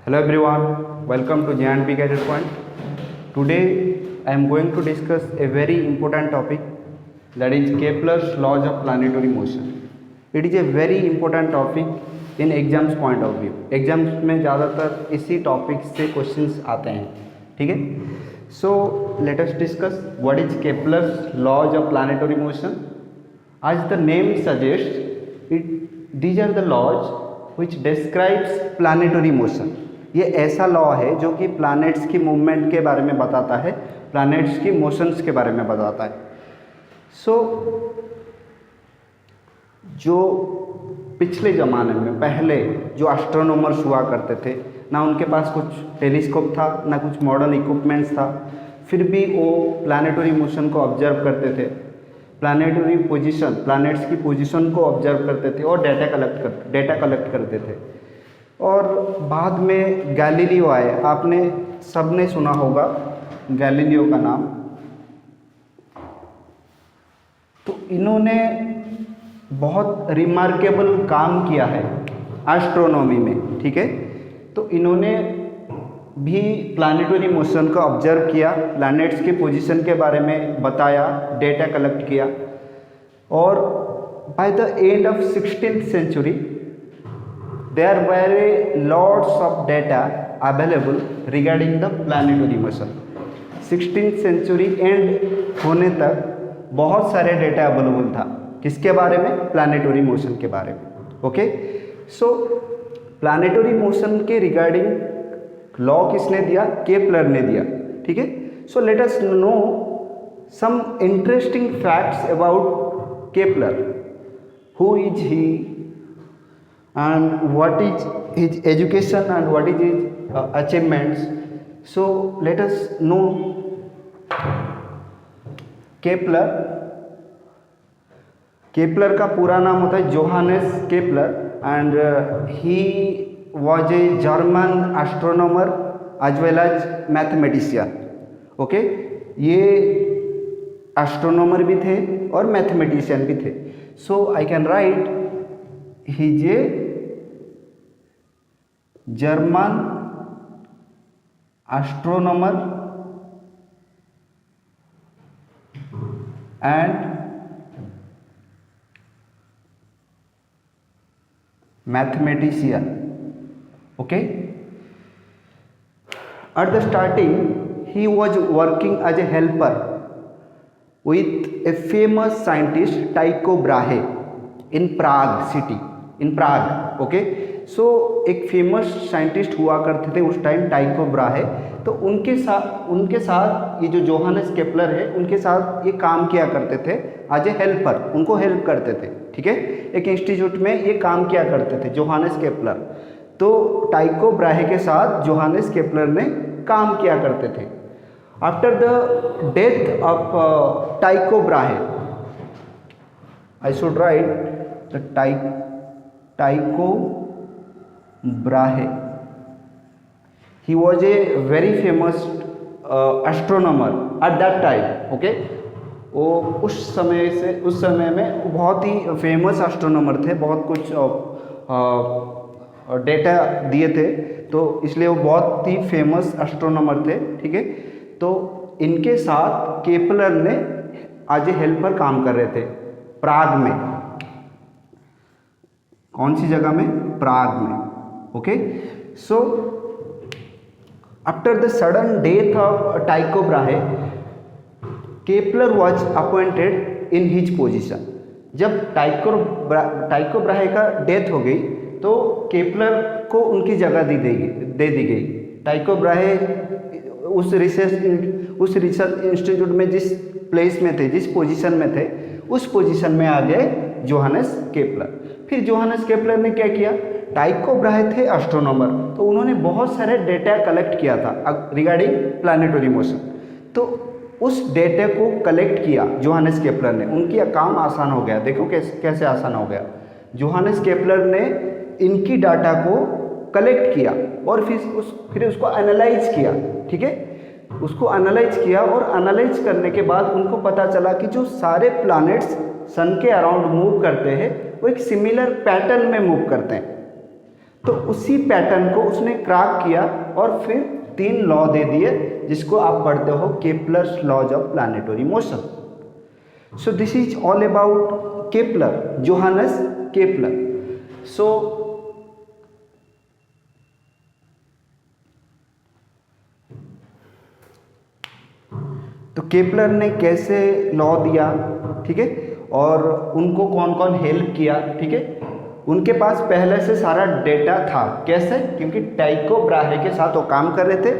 Hello everyone, welcome to J&P Career Point. Today I am going to discuss a very important topic, that is Kepler's laws of planetary motion. It is a very important topic in exams point of view. Exams में ज़्यादातर इसी topic से questions आते हैं, ठीक है. So let us discuss what is Kepler's laws of planetary motion. As the name suggests, these are the laws which describes planetary motion. ये ऐसा लॉ है जो कि प्लैनेट्स की मूवमेंट के बारे में बताता है, प्लैनेट्स की मोशंस के बारे में बताता है. सो जो पिछले ज़माने में पहले जो एस्ट्रोनॉमर्स हुआ करते थे, ना उनके पास कुछ टेलीस्कोप था, ना कुछ मॉडर्न इक्विपमेंट्स था, फिर भी वो प्लैनेटरी मोशन को ऑब्जर्व करते थे, प्लैनेटरी पोजीशन, प्लैनेट्स की पोजीशन को ऑब्जर्व करते थे और डेटा कलेक्ट करते थे. और बाद में गैलीलियो आए. आपने सबने सुना होगा गैलीलियो का नाम. तो इन्होंने बहुत रिमार्केबल काम किया है एस्ट्रोनॉमी में, ठीक है. तो इन्होंने भी प्लैनेटरी मोशन को ऑब्जर्व किया, प्लैनेट्स के पोजीशन के बारे में बताया, डेटा कलेक्ट किया. और by the end of 16th century there were lots of data available regarding the planetary motion. 16th century and होने तक बहुत सारे डेटा अवेलेबल था. किसके बारे में? प्लैनेटरी मोशन के बारे में. ओके, सो प्लैनेटरी मोशन के रिगार्डिंग लॉ किसने दिया? केपलर ने दिया, ठीक है. So let us know some interesting facts about Kepler. Who is he and what is his education and what is his achievements. So let us know Kepler. Kepler का पूरा नाम होता है Johannes Kepler and he was a German astronomer as well as mathematician. Okay, ये astronomer भी थे और mathematician भी थे. So I can write he is a German astronomer and mathematician. Okay, at the starting he was working as a helper with a famous scientist Tycho Brahe in Prague city, in Prague. Okay, so एक famous scientist हुआ करते थे उस time, टाइको Brahe. तो उनके साथ ये जो जोहानेस केपलर है, उनके साथ ये काम किया करते थे एज ए हेल्पर, उनको हेल्प करते थे, ठीक है. एक इंस्टीट्यूट में ये काम किया करते थे जोहानेस केपलर. तो टाइको ब्राहे के साथ जोहानेस केपलर ने काम किया करते थे. After the death of Tycho Brahe, I should write the Tycho Brahe. He was a very famous astronomer at that time. Okay, वो उस समय में बहुत ही फेमस एस्ट्रोनॉमर थे, बहुत कुछ डेटा दिए थे, तो इसलिए वो बहुत ही फेमस एस्ट्रोनॉमर थे, ठीक है. तो इनके साथ केपलर ने एज ए हेल्पर काम कर रहे थे प्राग में. कौन सी जगह में? प्राग में. Okay, so after the sudden death of Tycho Brahe, Kepler was appointed in his position. जब टाइको ब्राहे का डेथ हो गई तो केपलर को उनकी जगह दे दी गई. टाइको ब्राहे उस रिसर्च इंस्टीट्यूट में जिस प्लेस में थे, जिस पोजीशन में थे, उस पोजीशन में आ गए जोहानेस केपलर. फिर जोहानेस केपलर ने क्या किया? टाइको ब्राहे थे एस्ट्रोनॉमर, तो उन्होंने बहुत सारे डेटा कलेक्ट किया था रिगार्डिंग प्लैनेटरी मोशन. तो उस डेटा को कलेक्ट किया जोहानेस केपलर ने. उनकी काम आसान हो गया. देखो कैसे आसान हो गया. जोहानेस केपलर ने इनकी डाटा को कलेक्ट किया और फिर उसको एनालाइज किया, ठीक है. उसको एनालाइज किया और एनालाइज करने के बाद उनको पता चला कि जो सारे प्लैनेट्स सन के अराउंड मूव करते हैं वो एक सिमिलर पैटर्न में मूव करते हैं. तो उसी पैटर्न को उसने क्रैक किया और फिर 3 लॉ दे दिए जिसको आप पढ़ते हो Kepler's laws of planetary motion. So this is all about Kepler, Johannes Kepler. So तो केपलर ने कैसे लॉ दिया, ठीक है, और उनको कौन कौन हेल्प किया, ठीक है. उनके पास पहले से सारा डेटा था. कैसे? क्योंकि टाइको ब्राहे के साथ वो काम कर रहे थे.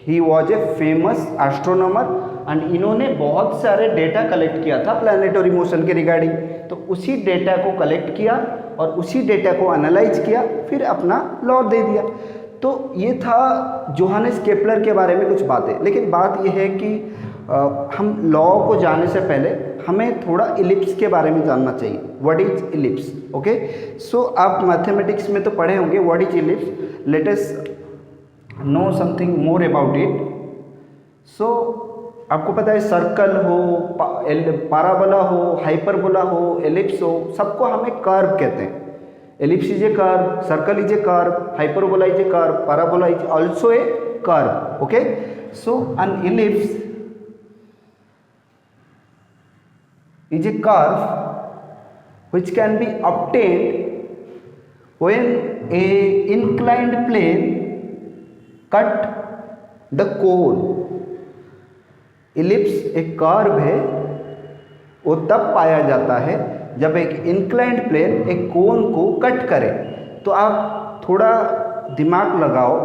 ही was a famous astronomer and इन्होंने बहुत सारे डेटा कलेक्ट किया था प्लैनेटरी मोशन के रिगार्डिंग. तो उसी डेटा को कलेक्ट किया और उसी डेटा को एनालाइज किया, फिर अपना लॉ दे दिया. तो ये था जोहानेस केपलर के बारे में कुछ बातें. लेकिन बात यह है कि हम लॉ को जानने से पहले हमें थोड़ा इलिप्स के बारे में जानना चाहिए. What is ellipse? Okay, so आप मैथमेटिक्स में तो पढ़े होंगे what is ellipse. Let us know something more about it. So आपको पता है सर्कल हो, पैराबोला हो, हाइपरबोला हो, एलिप्स हो, सबको हमें कर्व कहते हैं. Ellipse is a curve, circle is a curve, hyperbola is a curve, parabola is also a curve. Okay, so N ellipse is a curve which can be obtained when a inclined plane cut the cone. Ellipse एक curve है, वो तब पाया जाता है जब एक inclined plane एक कोन को कट करे. तो आप थोड़ा दिमाग लगाओ,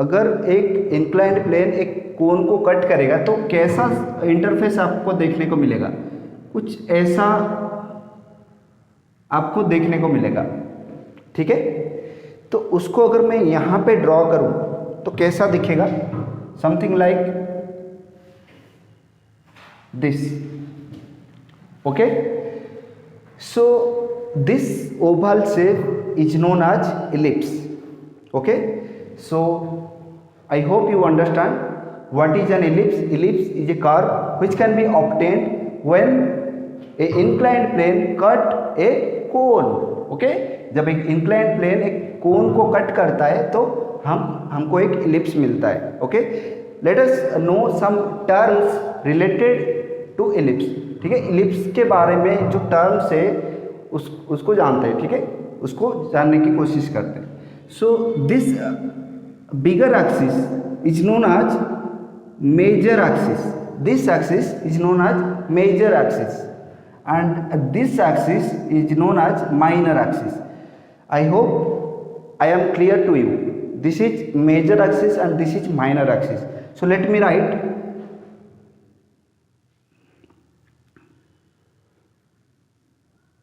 अगर एक इंक्लाइंड प्लेन एक कोन को कट करेगा तो कैसा इंटरफेस आपको देखने को मिलेगा. कुछ ऐसा आपको देखने को मिलेगा, ठीक है. तो उसको अगर मैं यहाँ पे ड्रॉ करूँ तो कैसा दिखेगा? Something like this. Okay, so this oval shape is known as ellipse. Okay, so I hope you understand what is an ellipse. Ellipse is a curve which can be obtained when a inclined plane cut a cone. okay, जब एक inclined plane एक कोन को cut करता है तो हमको एक ellipse मिलता है. Okay, let us know some terms related to ellipse. ठीक है, इलिप्स के बारे में जो टर्म्स है उसको जानते हैं. ठीक है, उसको जानने की कोशिश करते हैं. So this bigger axis is known as major axis. This axis is known as major axis and this axis is known as minor axis. I hope I am clear to you. This is major axis and this is minor axis. So let me write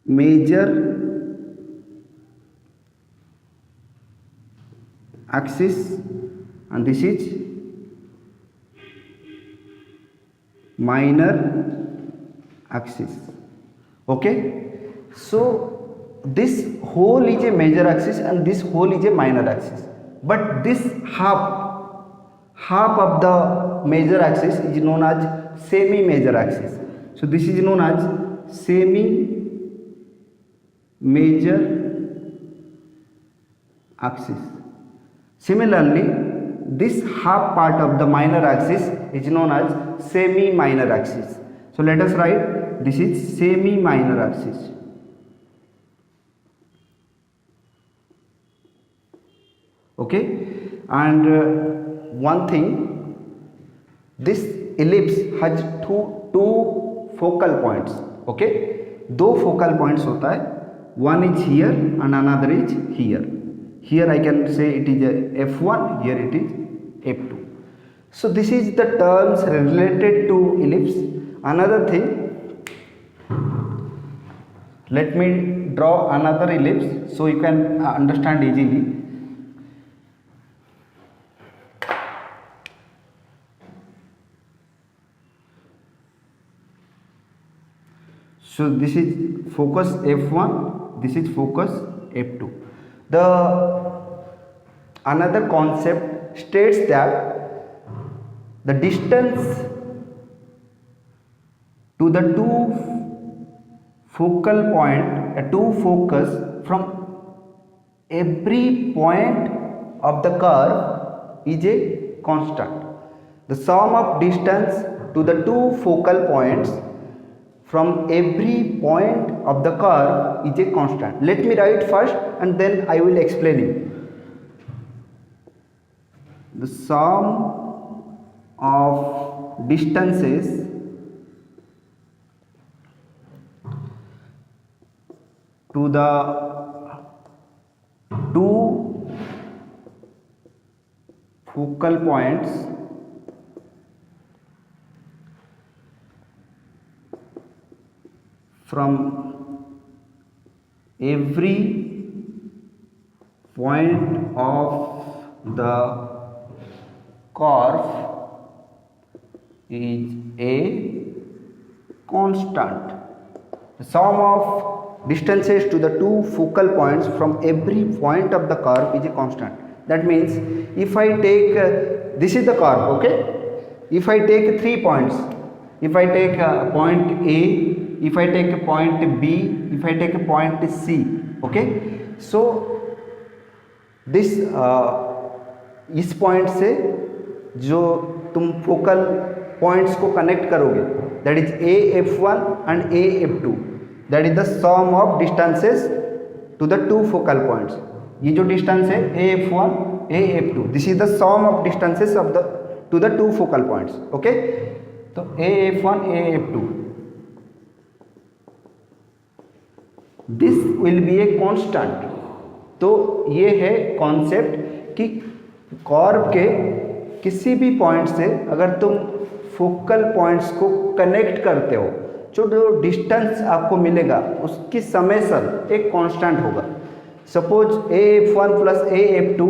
major axis and this is minor axis. Okay, so this whole is a major axis and this whole is a minor axis, but this half of the major axis is known as semi major axis. So this is known as semi major axis. Similarly, this half part of the minor axis is known as semi minor axis. So let us write this is semi minor axis. Okay, and one thing, this ellipse has two focal points. Okay, दो focal points होता है. One is here and another is here. Here I can say it is a F1, here it is F2. So this is the terms related to ellipse. Another thing, let me draw another ellipse so you can understand easily. So this is focus F1, this is focus F2. The another concept states that the distance to the two focal point, two focus from every point of the curve is a constant. The sum of distance to the two focal points from every point of the curve is a constant. Let me write first and then I will explain it. The sum of distances to the two focal points from every point of the curve is a constant. The sum of distances to the two focal points from every point of the curve is a constant. That means if I take this is the curve, okay? If I take 3 points, if I take point A, if I take a point B, if I take a point C, okay? So this इस point से जो तुम focal points को connect करोगे, that is AF1 and AF2, that is the sum of distances to the two focal points. ये जो distance है AF1 AF2, this is the sum of distances of the to the two focal points. Okay, तो AF1 AF2, this will be a constant. तो ये है concept कि curve के किसी भी पॉइंट से अगर तुम फोकल पॉइंट्स को कनेक्ट करते हो, जो डिस्टेंस आपको मिलेगा उसकी समेशन एक कांस्टेंट होगा. सपोज AF1 प्लस AF2,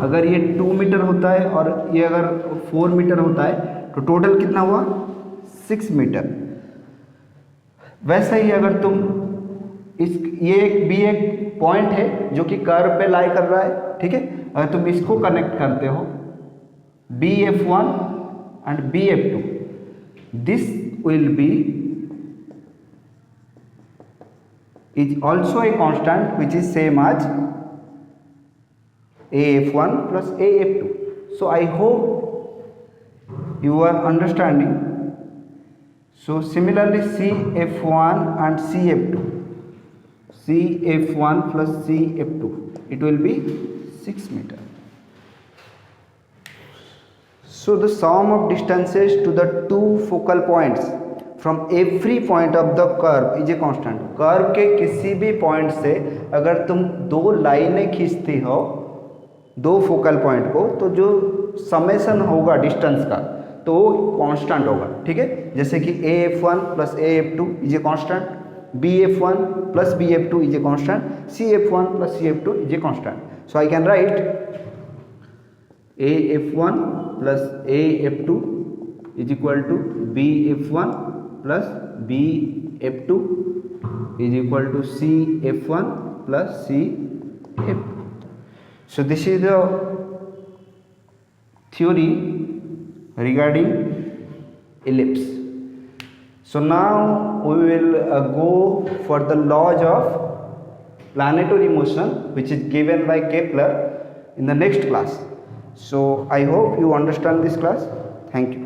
अगर ये 2 मीटर होता है और ये अगर 4 मीटर होता है तो टोटल कितना हुआ 6 मीटर. वैसे ही अगर तुम ये एक भी एक पॉइंट है जो कि कर्व पे लाई कर रहा है, ठीक है. अगर तुम इसको कनेक्ट करते हो BF1 and BF2, this will B is also a constant which is same as AF1 plus AF2. So I hope you are understanding. So similarly CF1 and CF2, CF1 plus CF2, it will be 6 meter. So the sum of distances to the two focal points from every point of the curve is a constant. Curve के किसी भी point से अगर तुम दो लाइनें खींचती हो दो फोकल पॉइंट को, तो जो समेशन होगा डिस्टेंस का तो वो कांस्टेंट होगा. ठीक है, जैसे कि AF1 plus AF2 is a constant, BF1 plus BF2 is a constant, CF1 plus CF2 is a constant. So I can right AF1 plus AF2 is equal to BF1 plus BF2 is equal to CF1 plus CF2. So this is the theory regarding ellipse. So now we will go for the laws of planetary motion which is given by Kepler in the next class. So I hope you understand this class. Thank you.